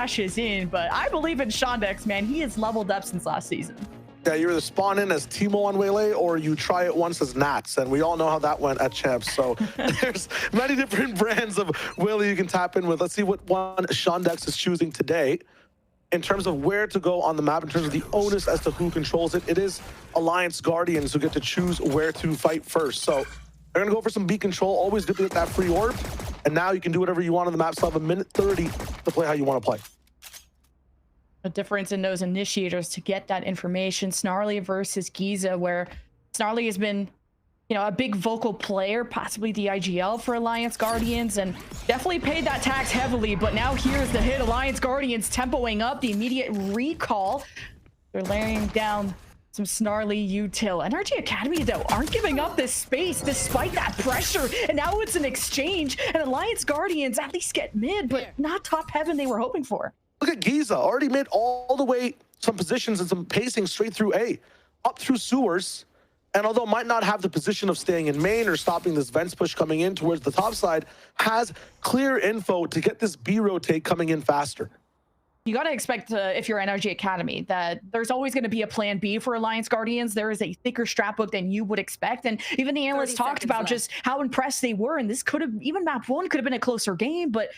dashes in, but I believe in Shondex, man. He has leveled up since last season. Yeah, you either spawn in as Timo on Waylay or you try it once as Nats, and we all know how that went at Champs. So there's many different brands of Waylay you can tap in with. Let's see what one Shondex is choosing today. In terms of where to go on the map, in terms of the onus as to who controls it, it is Alliance Guardians who get to choose where to fight first. So they're gonna go for some B control, always good to get that free orb. And now you can do whatever you want on the map, so have a minute 30 to play how you wanna play. The difference in those initiators to get that information. Snarly versus Giza, where Snarly has been, you know, a big vocal player, possibly the IGL for Alliance Guardians, and definitely paid that tax heavily. But now here's the hit. Alliance Guardians tempoing up the immediate recall. They're laying down some Snarly util. NRG Academy, though, aren't giving up this space despite that pressure. And now it's an exchange, and Alliance Guardians at least get mid, but not top heaven they were hoping for. Look at Giza, already made all the way some positions and some pacing straight through A, up through sewers. And although might not have the position of staying in main or stopping this Vents push coming in towards the top side, has clear info to get this B rotate coming in faster. You got to expect, if you're NRG Academy, that there's always going to be a plan B for Alliance Guardians. There is a thicker strat book than you would expect. And even the analysts talked about just how impressed they were. And this could have, even map 1 could have been a closer game, but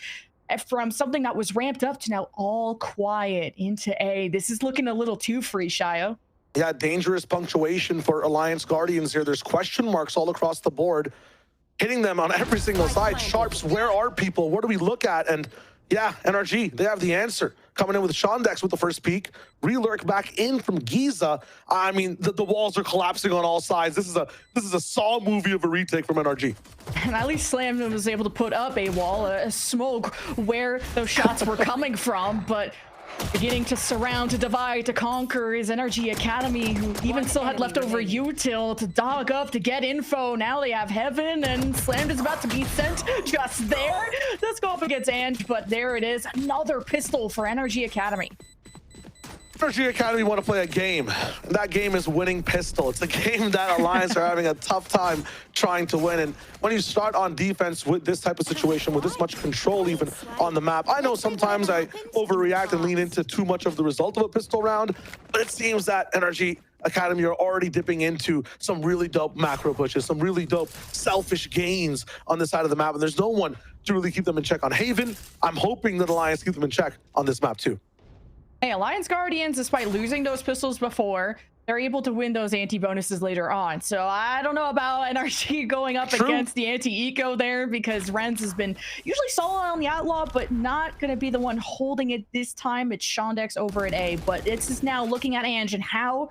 from something that was ramped up to now all quiet into A. This is looking a little too free, Shio. Yeah, dangerous punctuation for Alliance Guardians here. There's question marks all across the board, hitting them on every single side. Sharps, where are people? What do we look at? And yeah, NRG, they have the answer. Coming in with Shondex with the first peek. Relurk back in from Giza. I mean, the walls are collapsing on all sides. This is a Saw movie of a retake from NRG. And at least Slam was able to put up a wall, a smoke where those shots were coming from, but beginning to surround, to divide, to conquer is NRG Academy, who even still had leftover util to dog up, to get info. Now they have Heaven, and Slam is about to be sent just there. Let's go up against Ange, but there it is. Another pistol for NRG Academy. NRG Academy want to play a game. That game is winning pistol. It's a game that Alliance are having a tough time trying to win. And when you start on defense with this type of situation, with this much control even on the map, I know sometimes I overreact and lean into too much of the result of a pistol round, but it seems that NRG Academy are already dipping into some really dope macro pushes, some really dope selfish gains on this side of the map, and there's no one to really keep them in check on Haven. I'm hoping that Alliance keep them in check on this map too. Hey, Alliance Guardians, despite losing those pistols before, they're able to win those anti-bonuses later on. So I don't know about NRG going up against the anti-eco there, because Renz has been usually solid on the Outlaw, but not going to be the one holding it this time. It's Shondex over at A, but it's just now looking at Ange and how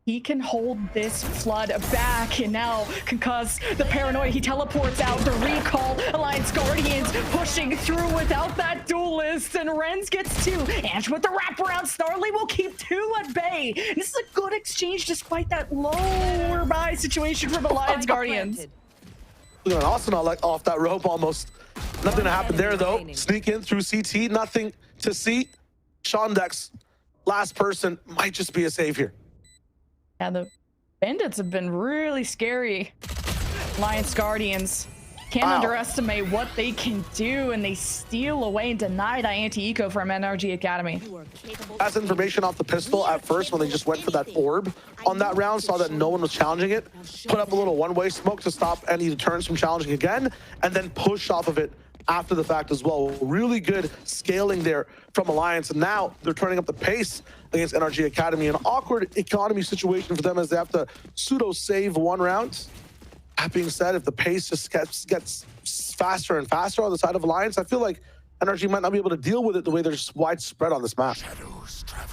he can hold this flood back, and now can cause the paranoia. He teleports out, the recall. Alliance Guardians pushing through without that duelist, and Renz gets 2. Ange with the wraparound. Snarly will keep 2 at bay. This is a good exchange despite that lower buy situation from Alliance Guardians. Look at Arsenal like off that rope almost. Nothing to happen there though. Sneak in through CT, nothing to see. Shondex, last person, might just be a save here. Yeah, the Bandits have been really scary. Alliance Guardians can't underestimate what they can do, and they steal away and deny that anti-eco from NRG Academy. That's information off the pistol at first when they just went for that orb on that round, saw that no one was challenging it, put up a little one-way smoke to stop any deterrence from challenging again, and then push off of it after the fact as well. Really good scaling there from Alliance, and now they're turning up the pace against NRG Academy. An awkward economy situation for them as they have to pseudo-save one round. That being said, if the pace just gets faster and faster on the side of Alliance, I feel like NRG might not be able to deal with it the way they're just widespread on this map.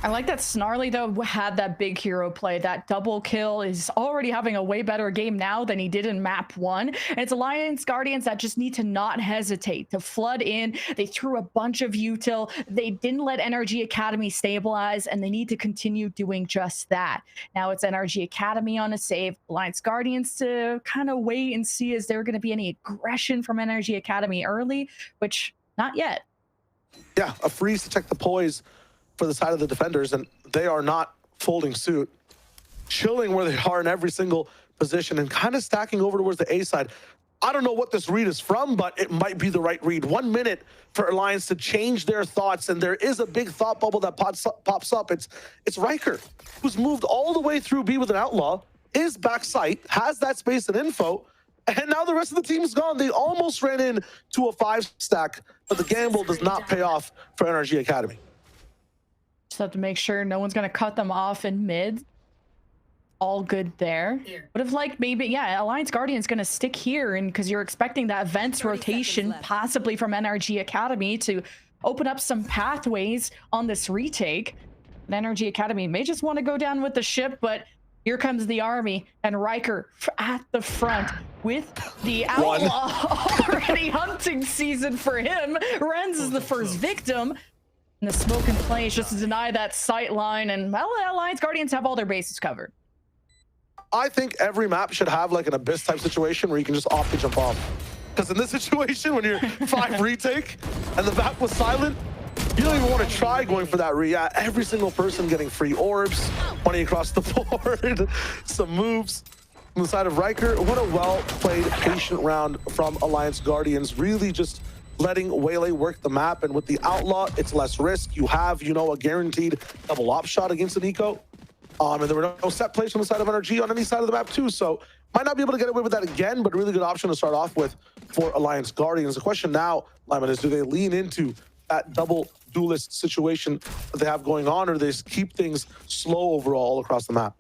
I like that Snarly, though, had that big hero play. That double kill is already having a way better game now than he did in map 1. And it's Alliance Guardians that just need to not hesitate to flood in. They threw a bunch of util. They didn't let NRG Academy stabilize, and they need to continue doing just that. Now it's NRG Academy on a save. Alliance Guardians to kind of wait and see is there going to be any aggression from NRG Academy early, which not yet. Yeah, a freeze to check the poise for the side of the defenders, and they are not folding suit. Chilling where they are in every single position and kind of stacking over towards the A side. I don't know what this read is from, but it might be the right read. 1 minute for Alliance to change their thoughts, and there is a big thought bubble that pops up. It's Riker, who's moved all the way through B with an Outlaw, is backside, has that space and info, and now the rest of the team is gone. They almost ran into a 5-stack, but the gamble does not pay off for NRG Academy. Just have to make sure no one's going to cut them off in mid. All good there. What if, like, maybe, yeah, Alliance Guardian's going to stick here, and because you're expecting that Vents rotation possibly from NRG Academy to open up some pathways on this retake. And NRG Academy may just want to go down with the ship, but here comes the army, and Riker at the front with the Outlaw already hunting season for him. Renz is the first victim. And the smoke and flames just to deny that sight line, and well, Alliance Guardians have all their bases covered. I think every map should have like an Abyss type situation where you can just opt to jump off. Because in this situation, when you're 5 retake and the map was silent, you don't even want to try going for that re. Yeah, every single person getting free orbs, money across the board, some moves on the side of Riker. What a well-played, patient round from Alliance Guardians. Really just letting Waylay work the map. And with the Outlaw, it's less risk. You have, you know, a guaranteed double op shot against an eco. And there were no set plays from the side of NRG on any side of the map too, so might not be able to get away with that again, but a really good option to start off with for Alliance Guardians. The question now, Lyman, is do they lean into that double duelist situation that they have going on, or they just keep things slow overall across the map?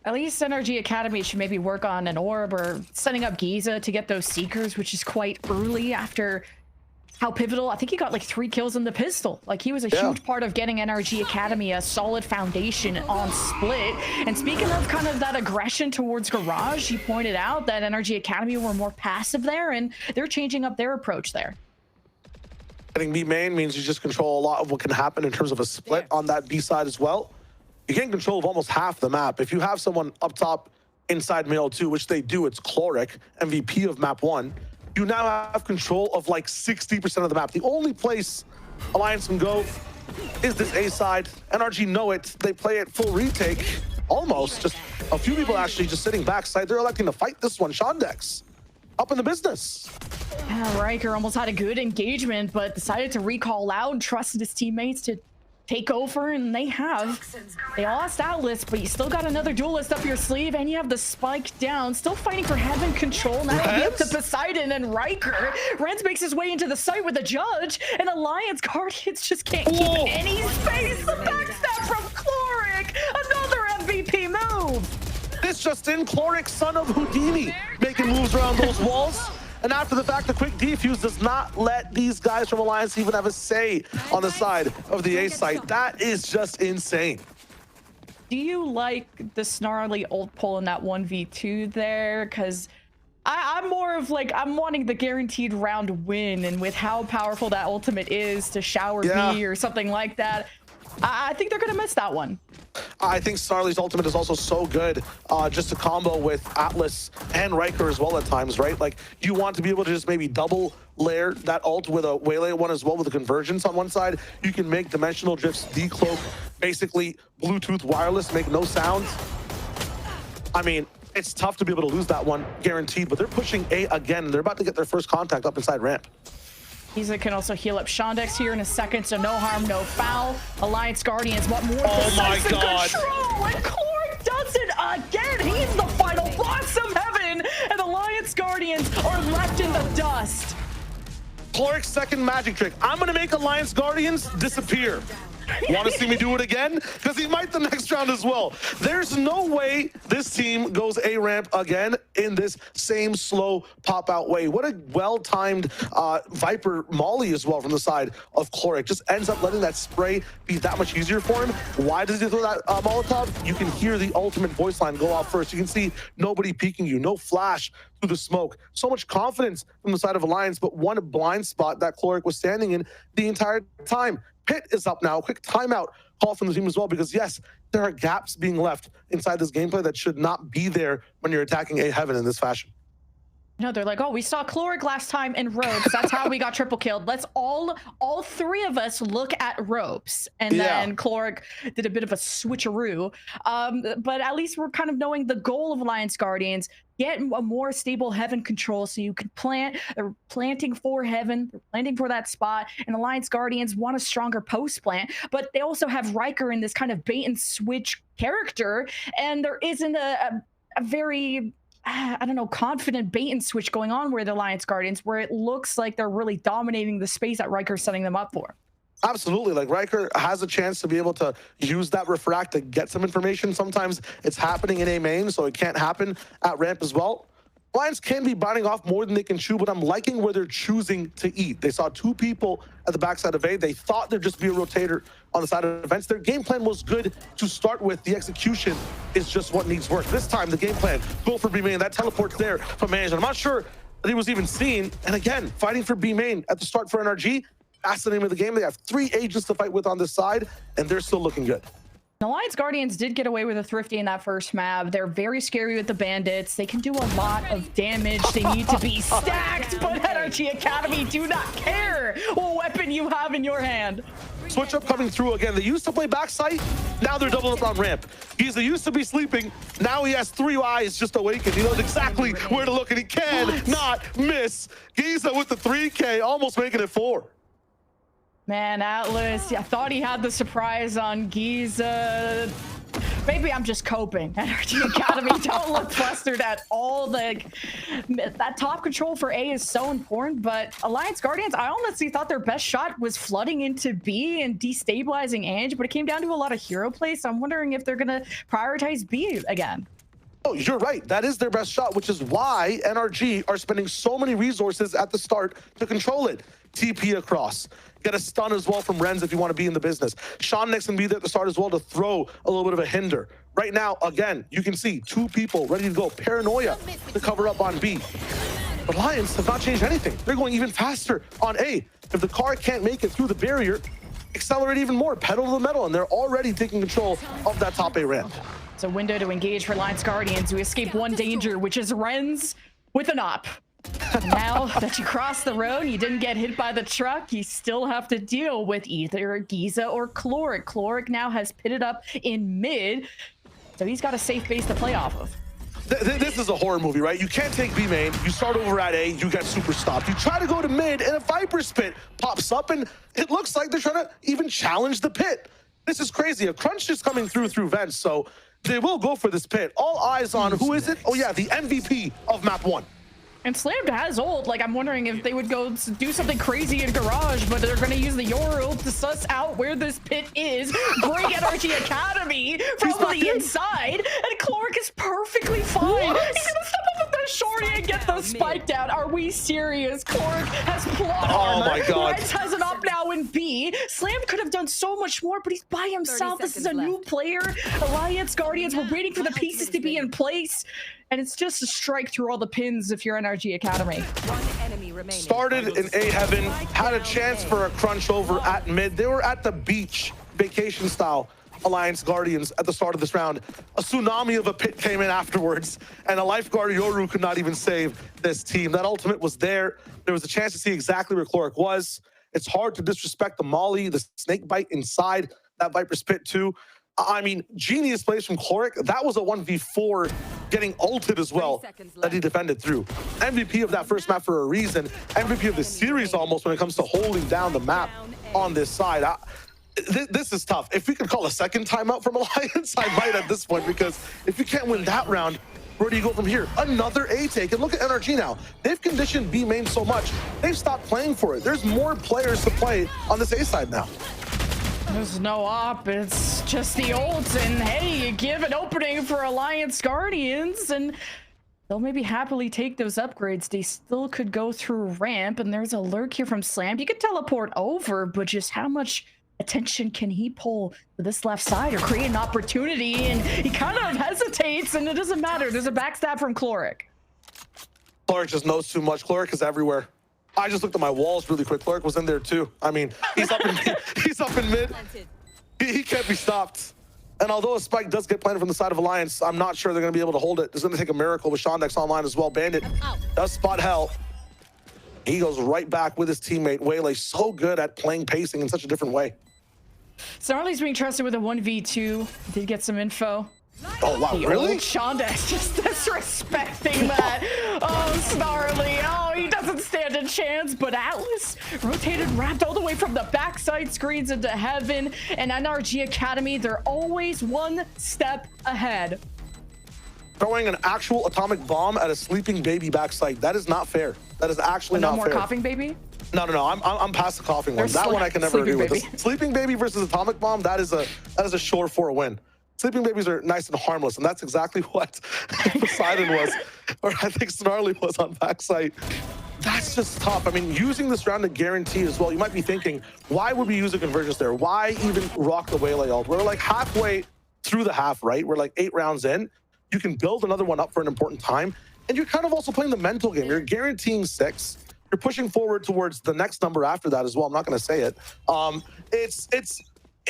At least NRG Academy should maybe work on an orb or setting up Giza to get those Seekers, which is quite early after how pivotal. I think he got like 3 kills in the pistol. Like, he was a huge part of getting NRG Academy a solid foundation on split. And speaking of kind of that aggression towards Garage, you pointed out that NRG Academy were more passive there, and they're changing up their approach there. Getting B main means you just control a lot of what can happen in terms of a split on that B side as well. You gain control of almost half the map. If you have someone up top inside Mail 2, which they do, it's Chloric, MVP of map 1. You now have control of like 60% of the map. The only place Alliance can go is this A side. NRG know it. They play it full retake, almost. Just a few people actually just sitting backside. They're electing to fight this one. Shondex up in the business. Yeah, Riker almost had a good engagement, but decided to recall loud, trusted his teammates to take over, and they have. They lost Atlas, but you still got another duelist up your sleeve, and you have the spike down, still fighting for heaven control. Now it'll be up to Poseidon and Riker. Renz makes his way into the site with a judge, and Alliance Guardians just can't keep any space. The backstab from Chloric, another MVP move. This just in, Chloric, son of Houdini, making moves around those walls. And after the fact, the quick defuse does not let these guys from Alliance even have a say on the side of the A site. That is just insane. Do you like the snarly ult pull in that 1v2 there? Because I'm more of like, I'm wanting the guaranteed round win, and with how powerful that ultimate is to shower B or something like that, I think they're going to miss that one. I think Snarly's ultimate is also so good just to combo with Atlas and Riker as well at times, right? Like, you want to be able to just maybe double layer that ult with a Waylay one as well, with a convergence on one side. You can make dimensional drifts decloak, basically Bluetooth wireless, make no sound. I mean, it's tough to be able to lose that one guaranteed, but they're pushing A again, and they're about to get their first contact up inside ramp. Giza can also heal up Shondex here in a second, so no harm, no foul. Alliance Guardians want more decisive control, and Chloric does it again. He's the final boss of heaven, and Alliance Guardians are left in the dust. Chloric's second magic trick. I'm gonna make Alliance Guardians disappear. Want to see me do it again? Because he might the next round as well. There's no way this team goes A ramp again in this same slow pop-out way. What a well-timed Viper Molly as well from the side of Chloric. Just ends up letting that spray be that much easier for him. Why does he throw that Molotov? You can hear the ultimate voice line go off first. You can see nobody peeking you, no flash through the smoke. So much confidence from the side of Alliance, but one blind spot that Chloric was standing in the entire time. Pit is up now. Quick timeout call from the team as well, because yes, there are gaps being left inside this gameplay that should not be there when you're attacking A heaven in this fashion. No, they're like, oh, we saw Chloric last time in ropes. That's how we got triple killed. Let's all 3 of us look at ropes. And then Chloric did a bit of a switcheroo. But at least we're kind of knowing the goal of Alliance Guardians. get a more stable heaven control so you can plant. They're planting for heaven, they're planting for that spot, and Alliance Guardians want a stronger post plant, but they also have Riker in this kind of bait and switch character, and there isn't a very I don't know, confident bait and switch going on where the Alliance Guardians, where it looks like they're really dominating the space that Riker's setting them up for. Absolutely. Like, Riker has a chance to be able to use that refract to get some information. Sometimes it's happening in A main, so it can't happen at ramp as well. Alliance can be biting off more than they can chew, but I'm liking where they're choosing to eat. They saw two people at the backside of A. They thought there'd just be a rotator on the side of events. Their game plan was good to start with. The execution is just what needs work. This time, the game plan, go for B main. That teleport's there from management. I'm not sure that he was even seen. And again, fighting for B main at the start for NRG. That's the name of the game. They have 3 agents to fight with on this side, and they're still looking good. Alliance Guardians did get away with a Thrifty in that first map. They're very scary with the bandits. They can do a lot of damage. They need to be stacked, but NRG Academy do not care what weapon you have in your hand. Switch up coming through again. They used to play backside. Now they're doubling up on ramp. Giza used to be sleeping. Now he has 3 eyes just awakened. He knows exactly where to look, and he cannot miss. Giza with the 3K, almost making it 4. Man, Atlas, I thought he had the surprise on Giza. Maybe I'm just coping. NRG Academy don't look flustered at all. That top control for A is so important, but Alliance Guardians, I honestly thought their best shot was flooding into B and destabilizing Ange, but it came down to a lot of hero play, so I'm wondering if they're going to prioritize B again. Oh, you're right. That is their best shot, which is why NRG are spending so many resources at the start to control it. TP across. Get a stun as well from Renz if you want to be in the business. Sean Nix can be there at the start as well to throw a little bit of a hinder. Right now, again, you can see 2 people ready to go. Paranoia to cover up on B. But Lions have not changed anything. They're going even faster on A. If the car can't make it through the barrier, accelerate even more, pedal to the metal, and they're already taking control of that top A ramp. It's a window to engage for Alliance Guardians, who escape one danger, which is Renz with an op. Now that you crossed the road, you didn't get hit by the truck, you still have to deal with either Giza or Chloric. Chloric now has pitted up in mid, so he's got a safe base to play off of. This is a horror movie, right? You can't take B main, you start over at A, you get super stopped. You try to go to mid, and a Viper's pit pops up, and it looks like they're trying to even challenge the pit. This is crazy. A crunch is coming through vents, so they will go for this pit. All eyes on, who is it? Oh yeah, the MVP of map 1. And Slammed has ult. Like, I'm wondering if they would go do something crazy in Garage, but they're going to use the Yor ult to suss out where this pit is, bring NRG Academy from the inside, and Chloric is perfectly fine. He's going to step up with the shorty and get the spike down. Are we serious? Chloric has plot armor. Oh my god. Reds has an up now in B. Slam could have done so much more, but he's by himself. This is a new player. Alliance Guardians, we're waiting for the pieces to be in place. And it's just a strike through all the pins if you're NRG Academy. Started in A heaven, had a chance for a crunch over at mid. They were at the beach, vacation style, Alliance Guardians at the start of this round. A tsunami of a pit came in afterwards, and a lifeguard Yoru could not even save this team. That ultimate was there. There was a chance to see exactly where Chloric was. It's hard to disrespect the molly, the snake bite inside that Viper's pit too. I mean, genius plays from Chloric. That was a 1v4 getting ulted as well that he defended through. MVP of that first map for a reason. MVP of the series almost when it comes to holding down the map on this side. This is tough. If we could call a second timeout from Alliance, I might at this point, because if you can't win that round, where do you go from here? Another A take. And look at NRG now. They've conditioned B main so much, they've stopped playing for it. There's more players to play on this A side now. There's no op, it's just the ult, and hey, you give an opening for Alliance Guardians, and they'll maybe happily take those upgrades. They still could go through ramp, and there's a lurk here from Slam. You could teleport over, but just how much attention can he pull to this left side or create an opportunity? And he kind of hesitates, and it doesn't matter. There's a backstab from Chloric. Chloric just knows too much. Chloric is everywhere. I just looked at my walls really quick. Chloric was in there too. I mean, he's up in mid. He can't be stopped. And although a spike does get planted from the side of Alliance, I'm not sure they're going to be able to hold it. It's going to take a miracle with Sean Dex online as well. Bandit does spot hell. He goes right back with his teammate. Waylay, so good at playing pacing in such a different way. Snarly's being trusted with a 1v2. Did get some info. Oh, wow, really? Shondex just disrespecting that. Oh, Snarly. Oh, he doesn't stand a chance. But Atlas rotated, wrapped all the way from the backside screens into heaven. And NRG Academy, they're always one step ahead. Throwing an actual atomic bomb at a sleeping baby backside. That is not fair. That is actually not fair. No more coughing baby? No. I'm past the coughing one. That one I can never agree with. Sleeping baby versus atomic bomb, that is a sure for a win. Sleeping babies are nice and harmless, and that's exactly what Poseidon was, or I think Snarly was on backside. That's just tough. I mean, using this round to guarantee as well, you might be thinking, why would we use a convergence there? Why even rock the Waylay ult? We're like halfway through the half, right? We're like 8 rounds in. You can build another one up for an important time, and you're kind of also playing the mental game. You're guaranteeing 6. You're pushing forward towards the next number after that as well. I'm not going to say it.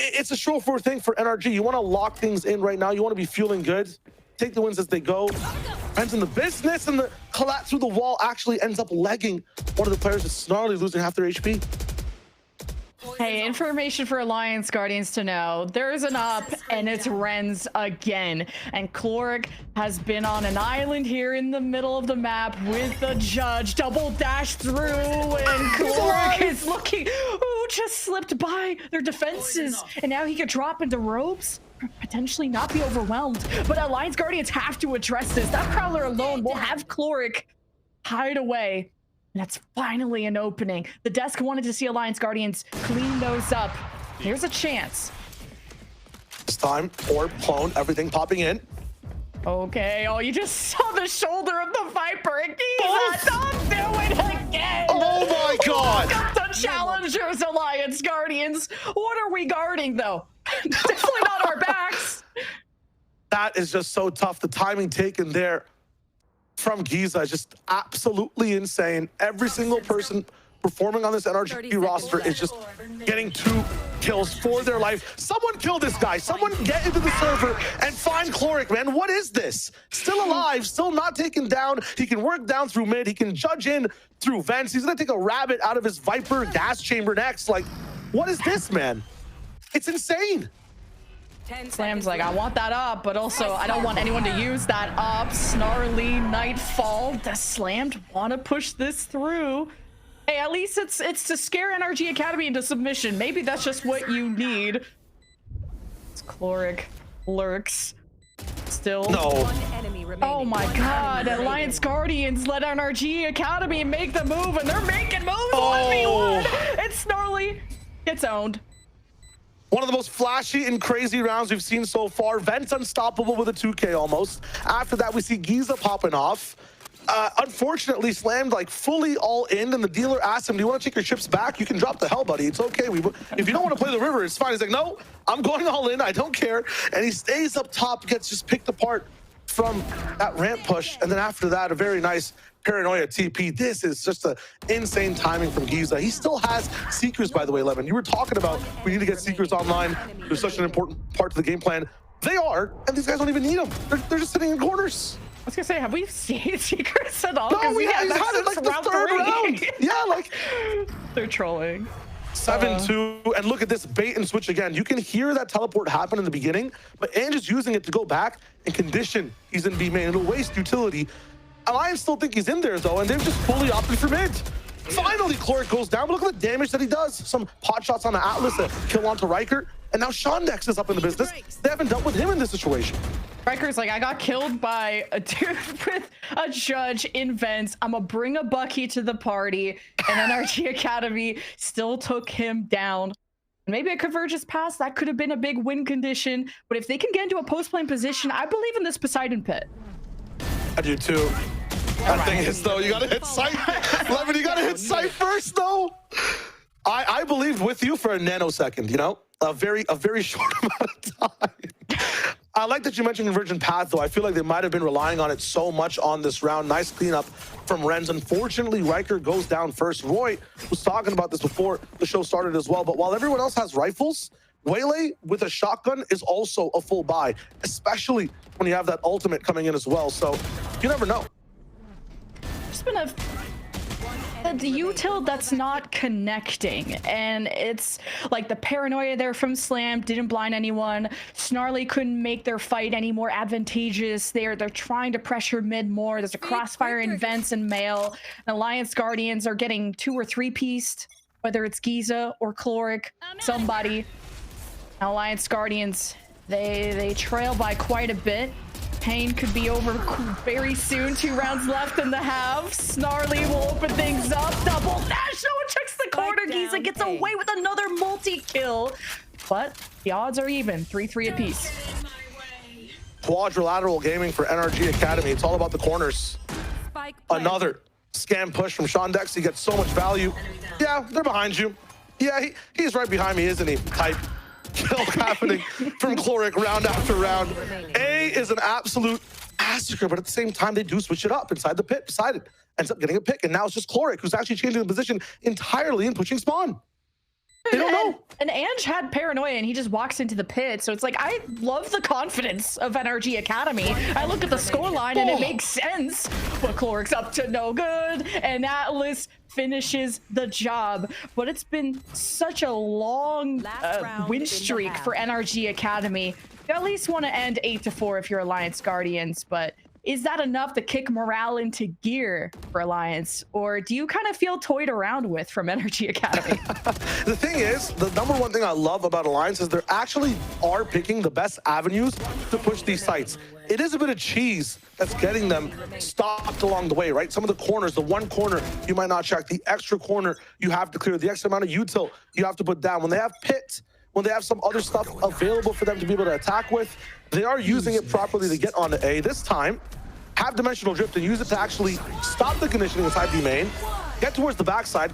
It's a show-for thing for NRG. You want to lock things in right now. You want to be feeling good. Take the wins as they go. Friends in the business, and the collapse through the wall actually ends up legging one of the players with Snarly, losing half their HP. Hey, information for Alliance Guardians to know. There's an up, and it's Renz again. And Cloric has been on an island here in the middle of the map with the judge. Double dash through, and Cloric is looking... Ooh, just slipped by their defenses. And now he could drop into ropes. Potentially not be overwhelmed. But Alliance Guardians have to address this. That Prowler alone will have Cloric hide away. And that's finally an opening. The desk wanted to see Alliance Guardians clean those up. Here's a chance. This time, orb, clone, everything popping in. Okay, oh, you just saw the shoulder of the Viper. Don't do it again. Oh my God. The Challengers Alliance Guardians. What are we guarding, though? Definitely not our backs. That is just so tough. The timing taken there from Giza is just absolutely insane. Every single person performing on this NRG roster is just getting 2 kills for their life. Someone kill this guy. Someone get into the server and find Cloric, man. What is this? Still alive, still not taken down. He can work down through mid. He can judge in through vents. He's gonna take a rabbit out of his Viper gas chamber next. Like, what is this, man? It's insane. Slam's like, I want that up, but also I don't want anyone to use that up. Snarly, Nightfall. Does Slammed want to push this through? Hey, at least it's to scare NRG Academy into submission. Maybe that's just what you need. It's Cloric lurks. Still. No. Oh my God. Alliance Guardians let NRG Academy make the move, and they're making moves. 1v1. It's Snarly. Gets owned. One of the most flashy and crazy rounds we've seen so far. Vent's unstoppable with a 2K almost. After that, we see Giza popping off. Unfortunately, Slammed like fully all in, and the dealer asked him, do you want to take your chips back? You can drop the hell, buddy. It's okay. If you don't want to play the river, it's fine. He's like, no, I'm going all in. I don't care. And he stays up top, gets just picked apart from that ramp push. And then after that, a very nice Paranoia TP. This is just an insane timing from Giza. He still has Seekers, by the way, Levin. You were talking about we need to get Seekers online. They're such an important part of the game plan. They are, and these guys don't even need them. They're just sitting in corners. I was gonna say, have we seen Seekers at all? No, he's had it like the third round. Yeah, like they're trolling. 7-2, and look at this bait and switch again. You can hear that teleport happen in the beginning, but Ange is using it to go back and condition he's in B main. It'll waste utility. Alliance still think he's in there though, and they've just fully opted for mid. Finally, Cloric goes down, but look at the damage that he does. Some pot shots on the Atlas, a kill onto Riker, and now Shondex is up in the business. They haven't dealt with him in this situation. Riker's like, I got killed by a dude with a judge in vents. I'm gonna bring a Bucky to the party, and NRG Academy still took him down. Maybe a convergence pass, that could have been a big win condition, but if they can get into a post-plane position, I believe in this Poseidon pit. I do too. That thing is though, you gotta hit sight. Levin, you gotta hit sight first though. I believed with you for a nanosecond, you know? A very short amount of time. I like that you mentioned convergent path though. I feel like they might have been relying on it so much on this round. Nice cleanup from Renz. Unfortunately, Riker goes down first. Roy was talking about this before the show started as well, but while everyone else has rifles, Waylay with a shotgun is also a full buy, especially when you have that ultimate coming in as well. So you never know. Just been a the util that's not connecting, and it's like the paranoia there from Slam didn't blind anyone. Snarly couldn't make their fight any more advantageous. They're trying to pressure mid more. There's a crossfire in Vents and Mail. And Alliance Guardians are getting 2 or 3 pieced, whether it's Giza or Chloric, somebody. Now, Alliance Guardians, they trail by quite a bit. Pain could be over very soon. 2 rounds left in the half. Snarly will open things up. Double dash. No one checks the corner. Giza gets away with another multi-kill. But the odds are even. 3-3 apiece. Quadrilateral gaming for NRG Academy. It's all about the corners. Another scam push from Sean Dex. He gets so much value. Yeah, they're behind you. Yeah, he's right behind me, isn't he? Type. Kill happening from Chloric round after round. A is an absolute massacre, but at the same time, they do switch it up inside the pit. Beside it ends up getting a pick, and now it's just Chloric who's actually changing the position entirely and pushing spawn. They don't know. And Ange had paranoia, and he just walks into the pit. So it's like, I love the confidence of NRG Academy. I look at the scoreline, and it makes sense. But Chloric's up to no good, and Atlas finishes the job. But it's been such a long win streak for NRG Academy. You at least want to end 8-4 if you're Alliance Guardians, but is that enough to kick morale into gear for Alliance? Or do you kind of feel toyed around with from NRG Academy? The thing is, the #1 thing I love about Alliance is they actually are picking the best avenues to push these sites. It is a bit of cheese that's getting them stopped along the way, right? Some of the corners, the one corner you might not check, the extra corner you have to clear, the extra amount of util you have to put down. When they have pit, when they have some other stuff available for them to be able to attack with, they are using it properly to get onto A. This time, have Dimensional Drift and use it to actually stop the conditioning inside B main, get towards the backside.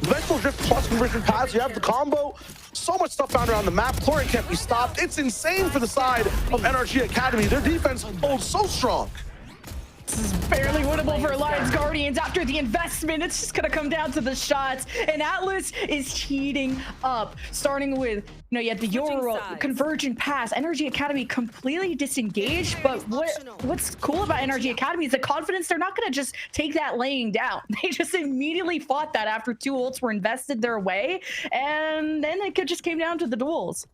Dimensional Drift plus conversion paths, you have the combo. So much stuff found around the map. Chloric can't be stopped. It's insane for the side of NRG Academy. Their defense holds so strong. This is barely winnable for Alliance Guardians after the investment. It's just gonna come down to the shots, and Atlas is heating up, starting with, you know, you had the Euro convergent pass. NRG Academy completely disengaged, but what's cool about NRG Academy is the confidence. They're not gonna just take that laying down. They just immediately fought that after 2 ults were invested their way, and then it just came down to the duels.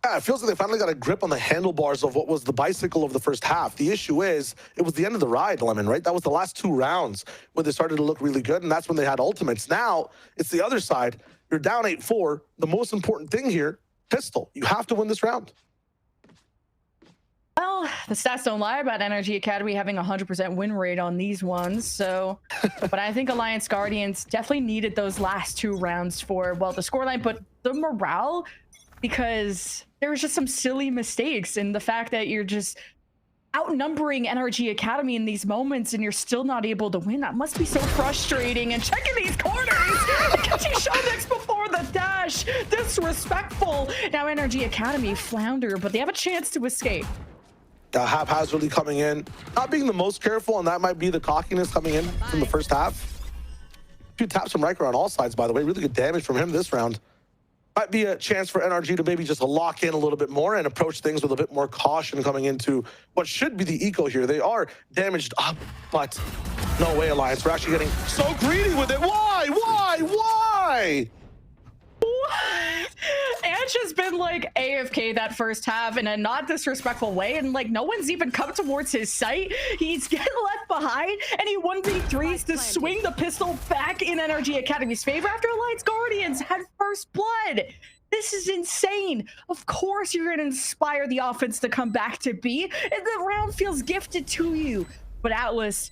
Yeah, it feels like they finally got a grip on the handlebars of what was the bicycle of the first half. The issue is, it was the end of the ride, Lemon, right? That was the last 2 rounds where they started to look really good, and that's when they had ultimates. Now, it's the other side. You're down 8-4. The most important thing here, pistol. You have to win this round. Well, the stats don't lie about NRG Academy having a 100% win rate on these ones, so... but I think Alliance Guardians definitely needed those last 2 rounds for, well, the scoreline, but the morale, because there was just some silly mistakes in the fact that you're just outnumbering NRG Academy in these moments and you're still not able to win. That must be so frustrating. And checking these corners, catching Showdex before the dash, disrespectful. Now NRG Academy flounder, but they have a chance to escape. Haphazardly coming in, not being the most careful, and that might be the cockiness coming in from the first half. Few taps from Riker on all sides, by the way. Really good damage from him this round. Might be a chance for NRG to maybe just lock in a little bit more and approach things with a bit more caution coming into what should be the eco here. They are damaged up, but no way, Alliance. We're actually getting so greedy with it. Why? What? Ange has been like AFK that first half in a not disrespectful way, and like no one's even come towards his site. He's getting left behind, and he 1v3s to swing the pistol back in NRG Academy's favor after Alliance Guardians had first blood. This is insane. Of course you're gonna inspire the offense to come back to B, and the round feels gifted to you. But Atlas,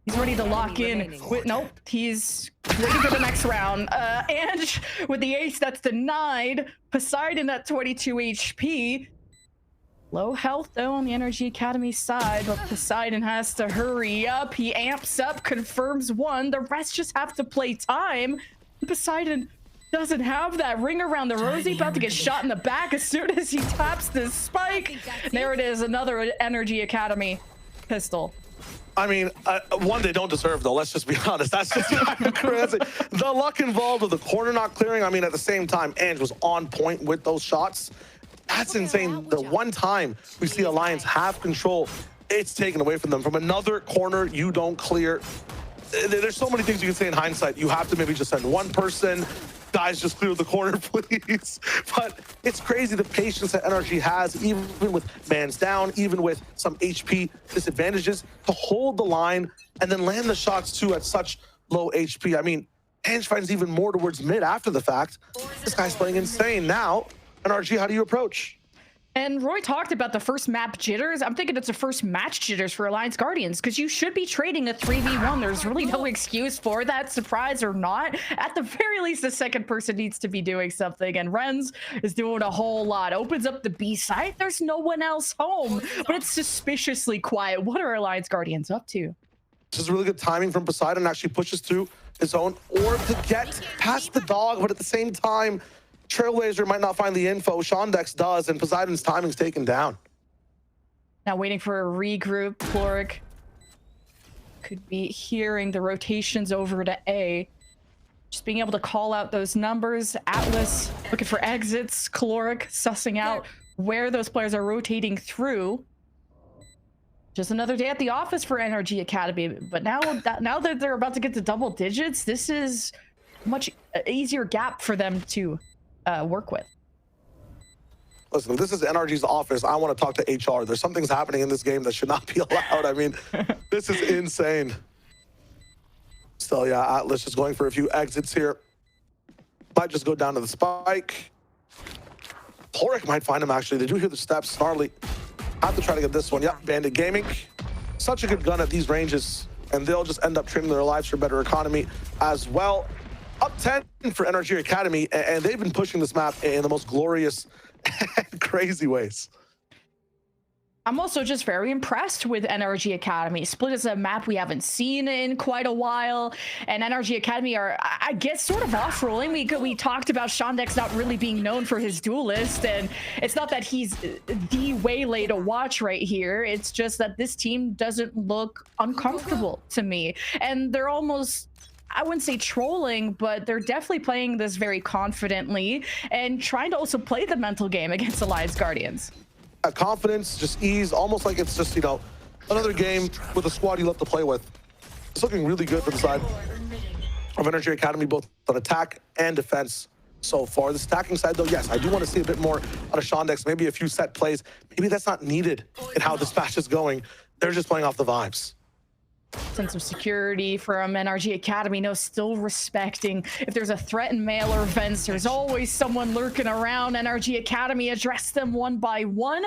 he's ready to lock in. Nope, he's waiting for the next round. Ange with the ace that's denied. Poseidon at 22 HP. Low health though on the NRG Academy side, but Poseidon has to hurry up. He amps up, confirms 1. The rest just have to play time. Poseidon doesn't have that ring around the rosy, about to get shot in the back as soon as he taps this spike. There it is, another NRG Academy pistol. I mean, one they don't deserve, though. Let's just be honest. That's just crazy. The luck involved with the corner not clearing. I mean, at the same time, Ange was on point with those shots. That's insane. The one time we see Alliance have control, it's taken away from them. From another corner you don't clear. there's so many things you can say in hindsight. You have to maybe just send one person. Guys, just clear the corner, please. But it's crazy the patience that NRG has, even with mans down, even with some HP disadvantages, to hold the line and then land the shots too at such low HP. I mean, Ange finds even more towards mid after the fact. This guy's playing insane. Now, NRG, how do you approach? And Roy talked about the first map jitters. I'm thinking it's the first match jitters for Alliance Guardians, because you should be trading a 3v1. There's really no excuse for that, surprise or not. At the very least, the second person needs to be doing something, and Renz is doing a whole lot. Opens up the B site. There's no one else home, but it's suspiciously quiet. What are Alliance Guardians up to? This is really good timing from Poseidon. Actually pushes through his own orb to get past the dog, but at the same time, Trailblazer might not find the info. Shondex does, and Poseidon's timing's taken down. Now waiting for a regroup. Ploric could be hearing the rotations over to A. Just being able to call out those numbers. Atlas looking for exits. Caloric sussing out where those players are rotating through. Just another day at the office for NRG Academy. But now that they're about to get to double digits, this is a much easier gap for them to work with. Listen, if this is NRG's office, I want to talk to HR. There's some things happening in this game that should not be allowed. I mean, this is insane. Still, yeah, Atlas just going for a few exits here. Might just go down to the spike. Ploric might find him, actually. They do hear the steps. Snarly. Have to try to get this one. Yep, Bandit Gaming. Such a good gun at these ranges, and they'll just end up trading their lives for better economy as well. Up 10 for NRG Academy, and they've been pushing this map in the most glorious and crazy ways. I'm also just very impressed with NRG Academy. Split is a map we haven't seen in quite a while, and NRG Academy are, I guess, sort of off-rolling. We talked about Shondex not really being known for his duelist, and it's not that he's the waylay to watch right here. It's just that this team doesn't look uncomfortable to me, and they're almost, I wouldn't say trolling, but they're definitely playing this very confidently and trying to also play the mental game against Alliance Guardians. Confidence, just ease, almost like it's just, you know, another game with a squad you love to play with. It's looking really good for the side of NRG Academy, both on attack and defense so far. This attacking side, though, yes, I do want to see a bit more on a Shondex, maybe a few set plays. Maybe that's not needed in how this match is going. They're just playing off the vibes. Sense of security from NRG Academy. No, still respecting if there's a threat in male or events, there's always someone lurking around. NRG Academy address them one by one.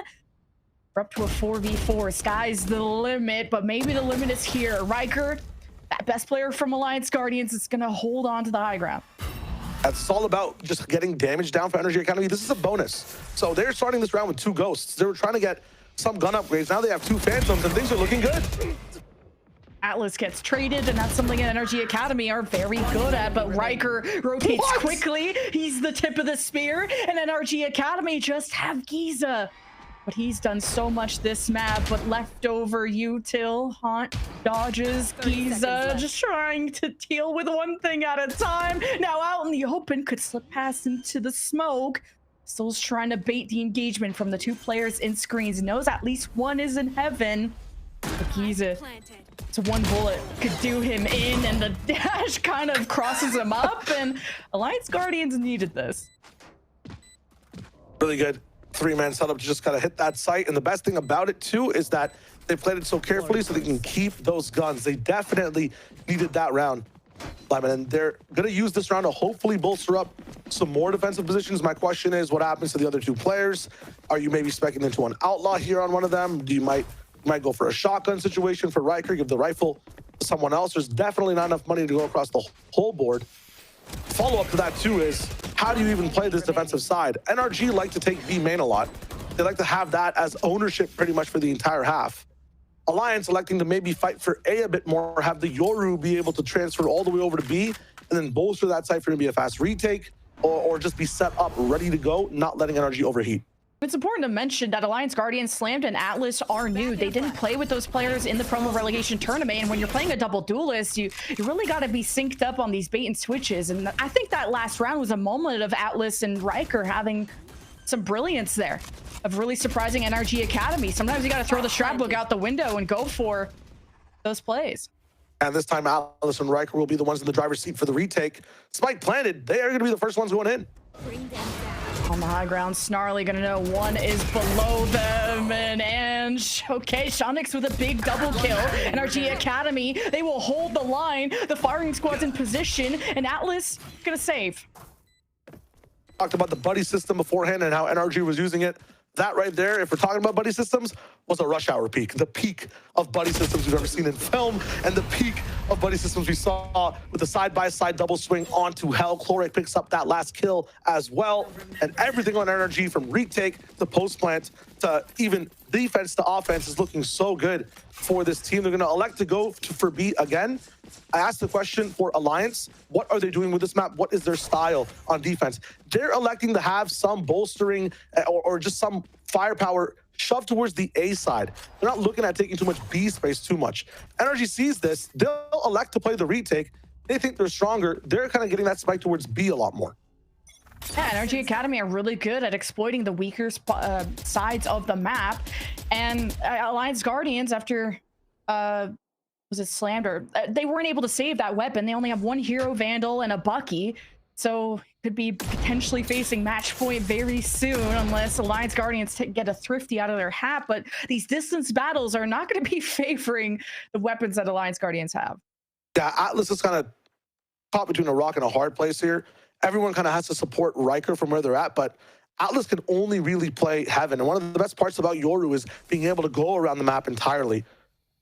We're up to a 4v4. Sky's the limit, but maybe the limit is here. Riker, that best player from Alliance Guardians, is going to hold on to the high ground. That's all about just getting damage down for NRG Academy. This is a bonus. So they're starting this round with 2 ghosts. They were trying to get some gun upgrades. Now they have 2 phantoms, and things are looking good. Atlas gets traded, and that's something that NRG Academy are very good at, but Riker rotates quickly. He's the tip of the spear, and NRG Academy just have Giza. But he's done so much this map, but leftover util, Haunt, dodges, Giza, just trying to deal with one thing at a time. Now out in the open, could slip past into the smoke. Soul's trying to bait the engagement from the 2 players in screens. Knows at least one is in heaven. But Giza, so 1 bullet could do him in, and the dash kind of crosses him up, and Alliance Guardians needed this. Really good 3-man setup to just kind of hit that site, and the best thing about it too is that they played it so carefully so they can keep those guns. They definitely needed that round, Lyman, and they're going to use this round to hopefully bolster up some more defensive positions. My question is, what happens to the other 2 players? Are you maybe specking into an outlaw here on one of them? Do you might go for a shotgun situation for Riker, give the rifle to someone else? There's definitely not enough money to go across the whole board. Follow-up to that too is, how do you even play this defensive side? NRG like to take B main a lot. They like to have that as ownership pretty much for the entire half. Alliance electing to maybe fight for A a bit more, have the Yoru be able to transfer all the way over to B, and then bolster that side for maybe a fast retake, or just be set up, ready to go, not letting NRG overheat. It's important to mention that Alliance Guardians, Slammed, and Atlas are new. They didn't play with those players in the promo relegation tournament, and when you're playing a double duelist, you really got to be synced up on these bait and switches. And I think that last round was a moment of Atlas and Riker having some brilliance there, of really surprising NRG Academy. Sometimes you got to throw the strat book out the window and go for those plays. And this time, Atlas and Riker will be the ones in the driver's seat for the retake. Spike planted. They are going to be the first ones going in. On the high ground, Snarly gonna know one is below them, and okay, Shonix with a big double kill. NRG Academy, they will hold the line. The firing squad's in position, and Atlas gonna save. Talked about the buddy system beforehand and how NRG was using it. That right there, if we're talking about buddy systems, was a rush hour peak. The peak of buddy systems we've ever seen in film, and the peak of buddy systems we saw with the side-by-side double swing onto Hell. Chloric picks up that last kill as well. And everything on NRG from retake to post-plant to even defense to offense is looking so good for this team. They're going to elect to go for B again. I asked the question for Alliance, what are they doing with this map? What is their style on defense? They're electing to have some bolstering or just some firepower shoved towards the A side. They're not looking at taking too much B space too much. NRG sees this. They'll elect to play the retake. They think they're stronger. They're kind of getting that spike towards B a lot more. Yeah, NRG Academy are really good at exploiting the weaker sides of the map. And Alliance Guardians, after was it slammed, or they weren't able to save that weapon. They only have one hero Vandal and a Bucky, so could be potentially facing match point very soon unless Alliance Guardians get a thrifty out of their hat. But these distance battles are not going to be favoring the weapons that Alliance Guardians have. Yeah, Atlas is kind of caught between a rock and a hard place here. Everyone kind of has to support Riker from where they're at, but Atlas can only really play Heaven. And one of the best parts about Yoru is being able to go around the map entirely.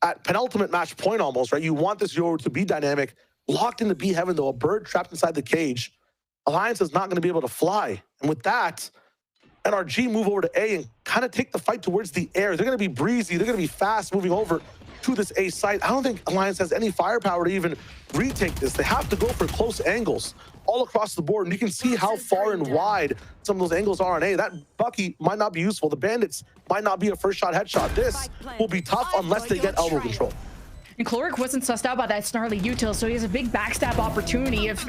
At penultimate match point almost, right? You want this Yoru to be dynamic. Locked into B Heaven, though, a bird trapped inside the cage. Alliance is not going to be able to fly. And with that, NRG move over to A and kind of take the fight towards the air. They're going to be breezy. They're going to be fast moving over to this A site. I don't think Alliance has any firepower to even retake this. They have to go for close angles all across the board. And you can see how far and wide some of those angles are on A. That Bucky might not be useful. The Bandits might not be a first shot headshot. This will be tough unless they get elbow control. And Chloric wasn't sussed out by that Snarly util, so he has a big backstab opportunity if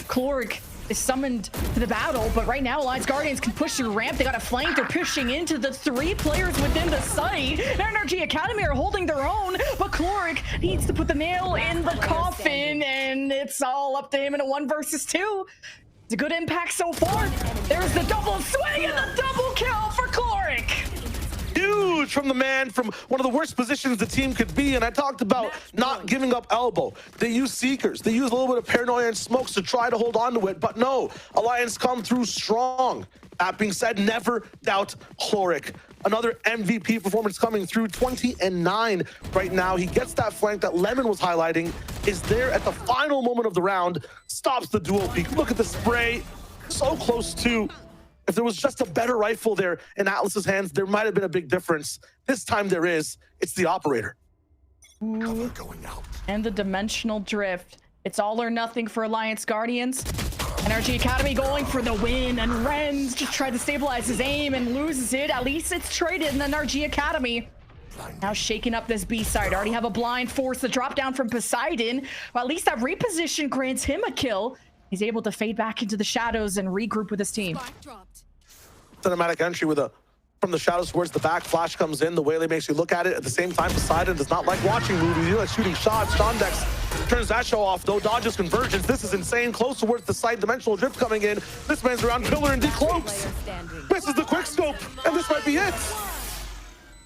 Chloric is summoned to the battle. But right now, Alliance Guardians can push through ramp. They got a flank. They're pushing into the 3 players within the site. NRG Academy are holding their own, but Chloric needs to put the nail in the coffin, and it's all up to him in a 1 versus 2. It's a good impact so far. There's the double swing and the double kill for Chloric. Huge from the man from one of the worst positions the team could be. And I talked about not giving up elbow. They use Seekers. They use a little bit of paranoia and smokes to try to hold on to it. But no, Alliance come through strong. That being said, never doubt Chloric. Another MVP performance coming through, 20 and 9 right now. He gets that flank that Lemon was highlighting, is there at the final moment of the round, stops the dual peak. Look at the spray, so close to. If there was just a better rifle there in Atlas's hands, there might have been a big difference. This time there is. It's the operator. Cover going out. And the dimensional drift. It's all or nothing for Alliance Guardians. NRG Academy going for the win, and Renz just tried to stabilize his aim and loses it. At least it's traded in the NRG Academy. Now shaking up this B side. Already have a blind, force the drop down from Poseidon. Well, at least that reposition grants him a kill. He's able to fade back into the shadows and regroup with his team. Cinematic entry with a from the shadows towards the back. Flash comes in. The Waylay makes you look at it. At the same time, Poseidon does not like watching movies. He likes shooting shots. Shondex turns that show off, though. Dodges convergence. This is insane. Close towards the side. Dimensional drift coming in. This man's around pillar and decloaks. Misses the quick scope, and this might be it.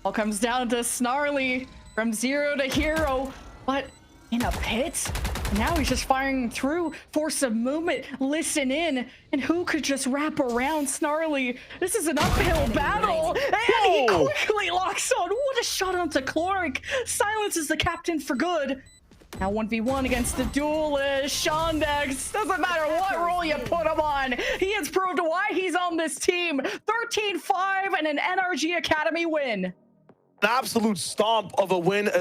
All comes down to Snarly from 0 to hero, but in a pit. Now he's just firing through, force of movement, listen in, and who could just wrap around Snarly? This is an uphill battle, and he quickly locks on. What a shot onto Chloric. Silences the captain for good. Now 1v1 against the duelist. Shondex, doesn't matter what role you put him on. He has proved why he's on this team. 13-5 and an NRG Academy win. An absolute stomp of a win as